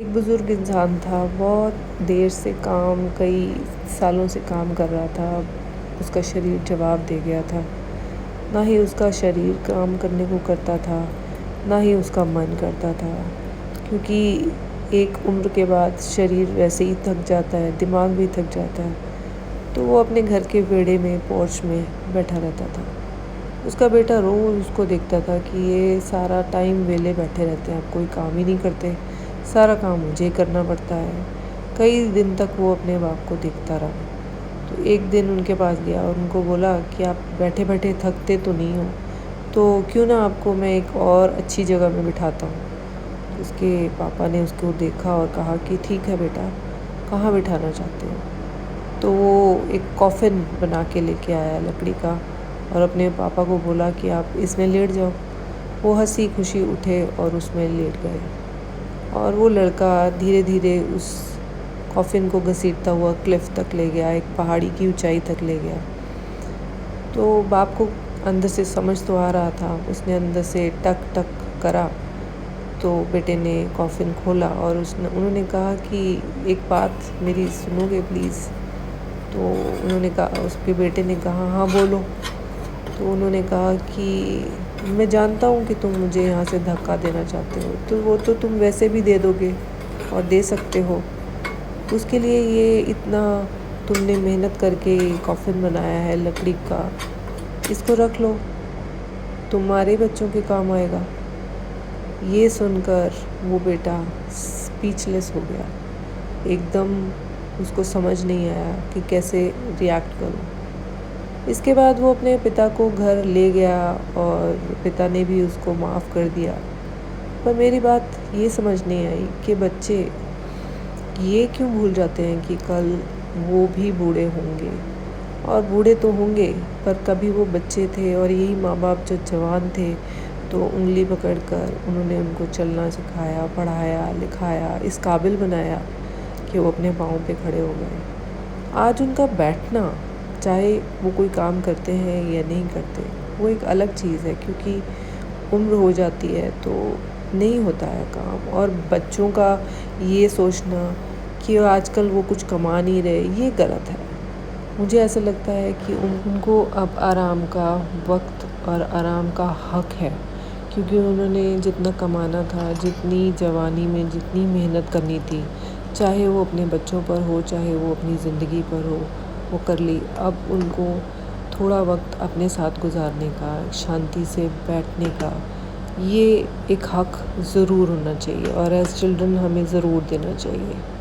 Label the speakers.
Speaker 1: एक बुज़ुर्ग इंसान था, बहुत देर से कई सालों से काम कर रहा था। उसका शरीर जवाब दे गया था। ना ही उसका शरीर काम करने को करता था, ना ही उसका मन करता था। क्योंकि एक उम्र के बाद शरीर वैसे ही थक जाता है, दिमाग भी थक जाता है। तो वो अपने घर के विहड़े में, पोर्च में बैठा रहता था। उसका बेटा रोज़ उसको देखता था कि ये सारा टाइम वेले बैठे रहते हैं, आप कोई काम ही नहीं करते, सारा काम मुझे करना पड़ता है। कई दिन तक वो अपने बाप को देखता रहा। तो एक दिन उनके पास गया और उनको बोला कि आप बैठे बैठे थकते तो नहीं हो, तो क्यों ना आपको मैं एक और अच्छी जगह में बिठाता हूँ। तो उसके पापा ने उसको देखा और कहा कि ठीक है बेटा, कहाँ बिठाना चाहते हो। तो वो एक कॉफ़िन बना के लेके आया लकड़ी का और अपने पापा को बोला कि आप इसमें लेट जाओ। वो हंसी खुशी उठे और उसमें लेट गए। और वो लड़का धीरे धीरे उस कॉफ़िन को घसीटता हुआ क्लिफ़ तक ले गया, एक पहाड़ी की ऊंचाई तक ले गया। तो बाप को अंदर से समझ तो आ रहा था, उसने अंदर से टक टक करा। तो बेटे ने कॉफ़िन खोला और उन्होंने कहा कि एक बात मेरी सुनोगे प्लीज़। तो उन्होंने कहा, उसके बेटे ने कहा हाँ बोलो। तो उन्होंने कहा कि मैं जानता हूँ कि तुम मुझे यहाँ से धक्का देना चाहते हो, तो वो तो तुम वैसे भी दे दोगे और दे सकते हो। उसके लिए ये इतना तुमने मेहनत करके कॉफ़िन बनाया है लकड़ी का, इसको रख लो, तुम्हारे बच्चों के काम आएगा। ये सुनकर वो बेटा स्पीचलेस हो गया। एकदम उसको समझ नहीं आया कि कैसे रिएक्ट करूं। इसके बाद वो अपने पिता को घर ले गया और पिता ने भी उसको माफ़ कर दिया। पर मेरी बात ये समझ नहीं आई कि बच्चे ये क्यों भूल जाते हैं कि कल वो भी बूढ़े होंगे। और बूढ़े तो होंगे, पर कभी वो बच्चे थे और यही माँ बाप जो जवान थे, तो उंगली पकड़कर उन्होंने उनको चलना सिखाया, पढ़ाया, लिखाया, इस काबिल बनाया कि वो अपने पाँव पे खड़े हो गए। आज उनका बैठना, चाहे वो कोई काम करते हैं या नहीं करते, वो एक अलग चीज़ है, क्योंकि उम्र हो जाती है तो नहीं होता है काम। और बच्चों का ये सोचना कि आजकल वो कुछ कमा नहीं रहे, ये गलत है। मुझे ऐसा लगता है कि उनको अब आराम का वक्त और आराम का हक है, क्योंकि उन्होंने जितना कमाना था, जितनी जवानी में जितनी मेहनत करनी थी, चाहे वो अपने बच्चों पर हो, चाहे वो अपनी ज़िंदगी पर हो, वो कर ली। अब उनको थोड़ा वक्त अपने साथ गुजारने का, शांति से बैठने का, ये एक हक ज़रूर होना चाहिए और एज़ चिल्ड्रन हमें ज़रूर देना चाहिए।